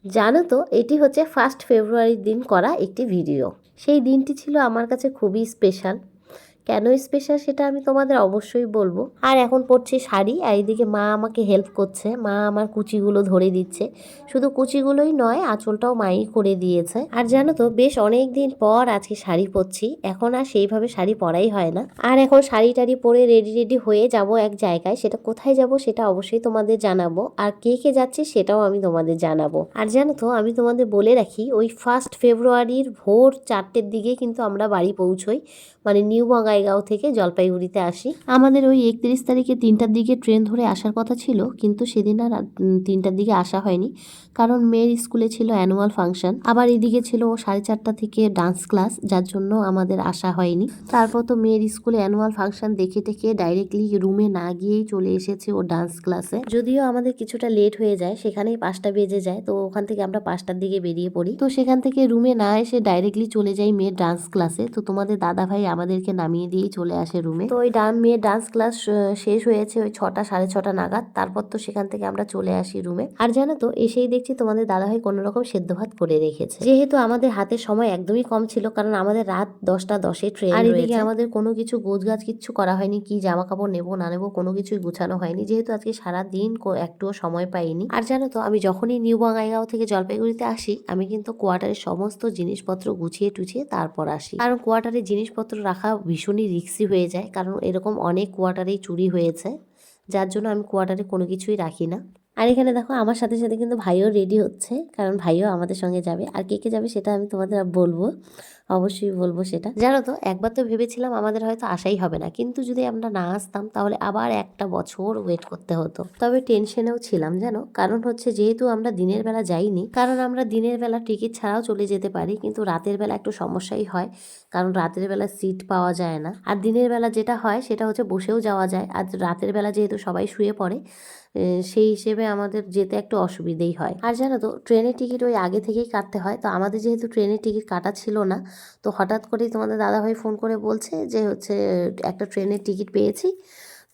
জানো তো, এটি হচ্ছে 1 ফেব্রুয়ারির দিন করা একটি ভিডিও। সেই দিনটি ছিল আমার কাছে খুবই স্পেশাল। কেন স্পেশাল সেটা আমি তোমাদের অবশ্যই বলবো। আর এখন পরছি শাড়ি, আর এইদিকে মা আমাকে হেল্প করছে। মা আমার কুচিগুলো ধরে দিচ্ছে। শুধু কুচিগুলোই নয়, আঁচলটাও মাই করে দিয়েছে। আর জানো তো, বেশ অনেক দিন পর আজকে শাড়ি পরছি। এখন আর সেইভাবে শাড়ি পরাই হয় না। আর এখন শাড়ি টাড়ি পরে রেডি হয়ে যাব এক জায়গায়। সেটা কোথায় যাব সেটা অবশ্যই তোমাদের জানাবো। আর কে কে যাচ্ছে সেটাও আমি তোমাদের জানাবো। আর জানো তো, আমি তোমাদের বলে রাখি, ওই 1 ফেব্রুয়ারির ভোর 4টের দিকে কিন্তু আমরা বাড়ি পৌঁছই। মানে নিউ বঙ্গাইগাঁও থেকে জলপাইগুড়িতে আসি। আমাদের ওই 31 তারিখে 3টার দিকে ট্রেন ধরে আসার কথা ছিল, কিন্তু সেদিন আর 3টার দিকে আসা হয়নি, কারণ মেয়ের স্কুলে ছিল অ্যানুয়াল ফাংশন। আবার এদিকে ছিল 4:30 থেকে ডান্স ক্লাস, যার জন্য আমাদের আসা হয়নি। তারপর তো মেয়ের স্কুলে অ্যানুয়াল ফাংশন দেখে টেকে ডাইরেক্টলি রুমে না গিয়েই চলে এসেছে ও ডান্স ক্লাসে। যদিও আমাদের কিছুটা লেট হয়ে যায়, সেখানেই 5টা বেজে যায়, তো ওখান থেকে আমরা 5টার দিকে বেরিয়ে পড়ি। তো সেখান থেকে রুমে না এসে ডাইরেক্টলি চলে যাই মেয়ের ডান্স ক্লাসে। তো তোমাদের দাদা ভাই আমাদেরকে নামিয়ে দিয়েই চলে আসে রুমে। তো ওই মেয়ের ডান্স ক্লাস শেষ হয়েছে ওই 6টা 6:30 নাগাদ। তারপর তো সেখান থেকে আমরা চলে আসি রুমে। আর জানো তো, এসেই দেখছি তোমাদের দাদা ভাই কোনো রকম সেদ্ধ ভাত করে রেখেছে। যেহেতু আমাদের হাতে সময় একদমই কম ছিল, কারণ আমাদের রাত 10টা 10-এ ট্রেন। আর এদিকে আমাদের কোনো কিছু গোছগাছ কিচ্ছু করা হয়নি, কি জামা কাপড় নেবো না নেবো কোনো কিছুই গুছানো হয়নি, যেহেতু আজকে সারাদিন একটুও সময় পাইনি। আর জানো তো, আমি যখনই নিউ বঙ্গাইগাঁও থেকে জলপাইগুড়িতে আসি, আমি কিন্তু কোয়ার্টারের সমস্ত জিনিসপত্র গুছিয়ে টুছিয়ে তারপর আসি। কারণ কোয়ার্টারে জিনিসপত্র রাখা ভীষণই রিস্কি হয়ে যায়, কারণ এরকম অনেক কোয়ার্টারেই চুরি হয়েছে, যার জন্য আমি কোয়ার্টারে কোনো কিছুই রাখি না। আর এখানে দেখো, আমার সাথে সাথে কিন্তু ভাইও রেডি হচ্ছে, কারণ ভাইও আমাদের সঙ্গে যাবে। আর কে কে যাবে সেটা আমি তোমাদের বলবো, অবশ্যই বলবো সেটা। জানো তো, একবার তো ভেবেছিলাম আমাদের হয়তো আসাই হবে না, কিন্তু যদি আমরা না আসতাম তাহলে আবার একটা বছর ওয়েট করতে হতো। তবে টেনশনেও ছিলাম জানো, কারণ হচ্ছে যেহেতু আমরা দিনের বেলা যাইনি, কারণ আমরা দিনের বেলা টিকিট ছাড়াও চলে যেতে পারি, কিন্তু রাতের বেলা একটু সমস্যাই হয়, কারণ রাতের বেলা সিট পাওয়া যায় না। আর দিনের বেলা যেটা হয় সেটা হচ্ছে বসেও যাওয়া যায়, আর রাতের বেলা যেহেতু সবাই শুয়ে পড়ে, সেই হিসেবে আমাদের যেতে একটু অসুবিধেই হয়। আর জানো তো, ট্রেনের টিকিট ওই আগে থেকেই কাটতে হয়। তো আমাদের যেহেতু ট্রেনের টিকিট কাটা ছিল না, তো হঠাৎ করেই তোমাদের দাদাভাই ফোন করে বলছে যে হচ্ছে একটা ট্রেনের টিকিট পেয়েছি,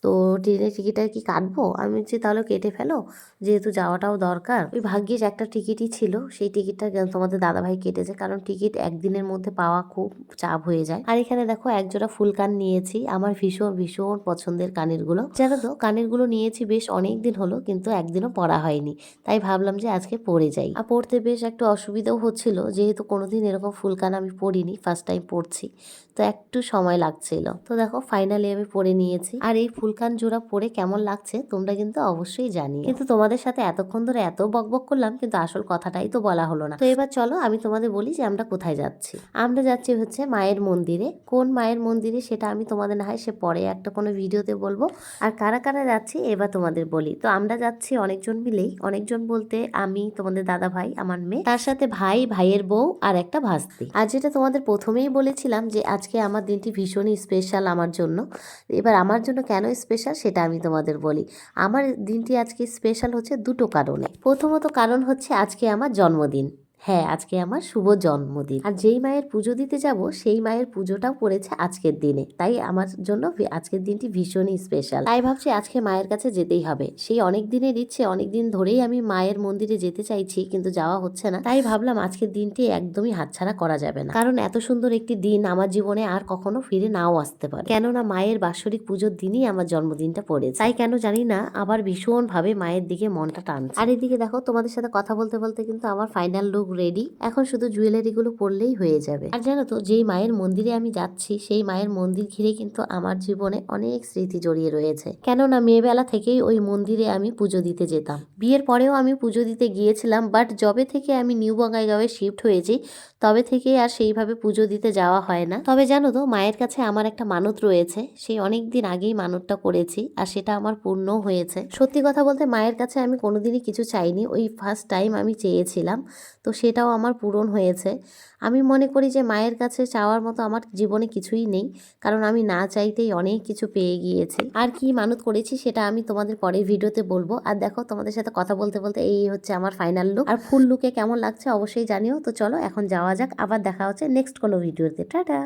তো ট্রেনের টিকিটটা কি কাটবো? আমি বলছি তাহলে কেটে ফেলো, যেহেতু যাওয়াটাও দরকার। ওই ভাগ্যিস একটা টিকিটই ছিল, সেই টিকিটটা তোমাদের দাদাভাই কেটেছে, কারণ টিকিট একদিনের মধ্যে পাওয়া খুব চাপ হয়ে যায়। আর এখানে দেখো, একজোড়া ফুল কান নিয়েছি, আমার ভীষণ ভীষণ পছন্দের কানের গুলো। জানো তো, কানের গুলো নিয়েছি বেশ অনেক দিন হলো, কিন্তু একদিনও পরা হয়নি, তাই ভাবলাম যে আজকে পরে যাই। আর পড়তে বেশ একটু অসুবিধাও হচ্ছিল, যেহেতু কোনোদিন এরকম ফুল কান আমি পরিনি, ফার্স্ট টাইম পরছি, তো একটু সময় লাগছিল। তো দেখো, ফাইনালি আমি পরে নিয়েছি। আর এই ফুলকান জোড়া পরে কেমন লাগছে তোমরা কিন্তু অবশ্যই জানিও। কিন্তু তোমাদের সাথে এতক্ষণ ধরে এত বকবক করলাম, কিন্তু আসল কথাটাই তো বলা হলো না। তো এবার চলো আমি তোমাদের বলি যে আমরা কোথায় যাচ্ছি। আমরা যাচ্ছি হচ্ছে মায়ের মন্দিরে। কোন মায়ের মন্দিরে সেটা আমি তোমাদের না হয় সে পরে একটা কোনো ভিডিওতে বলবো। আর কারা কারা যাচ্ছি এবার তোমাদের বলি। তো আমরা যাচ্ছি অনেকজন মিলেই, অনেকজন বলতে আমি, তোমাদের দাদা ভাই, আমার মেয়ে, তার সাথে ভাই, ভাইয়ের বউ আর একটা ভাস্তি। আর যেটা তোমাদের প্রথমেই বলেছিলাম যে আজকে আমার দিনটি ভীষণই স্পেশাল আমার জন্য। এবার আমার জন্য কেন স্পেশাল সেটা আমি তোমাদের বলি। আমার দিনটি আজকে স্পেশাল হচ্ছে দুটো কারণে। প্রথমত কারণ হচ্ছে আজকে আমার জন্মদিন। হ্যাঁ, আজকে আমার শুভ জন্মদিন। আর যেই মায়ের পুজো দিতে যাব সেই মায়ের পুজোটাও পড়েছে আজকের দিনে, তাই আমার জন্য আজকের দিনটি ভীষণই স্পেশাল। তাই ভাবছি আজকে মায়ের কাছে যেতেই হবে। সেই অনেক দিনের ইচ্ছে, অনেক দিন ধরেই আমি মায়ের মন্দিরে যেতে চাইছি, কিন্তু যাওয়া হচ্ছে না। তাই ভাবলাম আজকের দিনটি একদমই হাতছাড়া করা যাবে না, কারণ এত সুন্দর একটি দিন আমার জীবনে আর কখনো ফিরে নাও আসতে পারে। কেননা মায়ের বাৎসরিক পুজোর দিনই আমার জন্মদিনটা পড়েছে, তাই কেন জানি না আবার ভীষণ ভাবে মায়ের দিকে মনটা টানছে। আর এদিকে দেখো, তোমাদের সাথে কথা বলতে বলতে কিন্তু আমার ফাইনাল লুক রেডি। এখন শুধু জুয়েলারি গুলো পরলেই হয়ে যাবে। আর জানো তো, যেই মায়ের মন্দিরে আমি যাচ্ছি সেই মায়ের মন্দির ঘিরে কিন্তু আমার জীবনে অনেক স্মৃতি জড়িয়ে রয়েছে। কেননা মেয়েবেলা থেকেই ওই মন্দিরে আমি পুজো দিতে যেতাম। বিয়ের পরেও আমি পুজো দিতে গিয়েছিলাম, বাট যবে থেকে আমি নিউ বঙ্গাইগাঁওয়ে শিফট হয়েছি তবে থেকে আর সেইভাবে পুজো দিতে যাওয়া হয় না। তবে জানো তো, মায়ের কাছে আমার একটা মানত রয়েছে, সেই অনেক দিন আগেই মানতটা করেছি, আর সেটা আমার পূর্ণ হয়েছে। সত্যি কথা বলতে মায়ের কাছে আমি কোনোদিনই কিছু চাইনি, ওই ফার্স্ট টাইম আমি চেয়েছিলাম, তো সেটাও আমার পূরণ হয়েছে। আমি মনে করি যে মায়ের কাছে চাওয়ার মতো আমার জীবনে কিছুই নেই, কারণ আমি না চাইতেই অনেক কিছু পেয়ে গিয়েছি। আর কি মানত করেছি সেটা আমি তোমাদের পরের ভিডিওতে বলবো। আর দেখো, তোমাদের সাথে কথা বলতে বলতে এই হচ্ছে আমার ফাইনাল লুক। আর ফুল লুকে কেমন লাগছে অবশ্যই জানিও। তো চলো এখন যাওয়া যাক, আবার দেখা হচ্ছে নেক্সট কোনো ভিডিওতে। টাটা।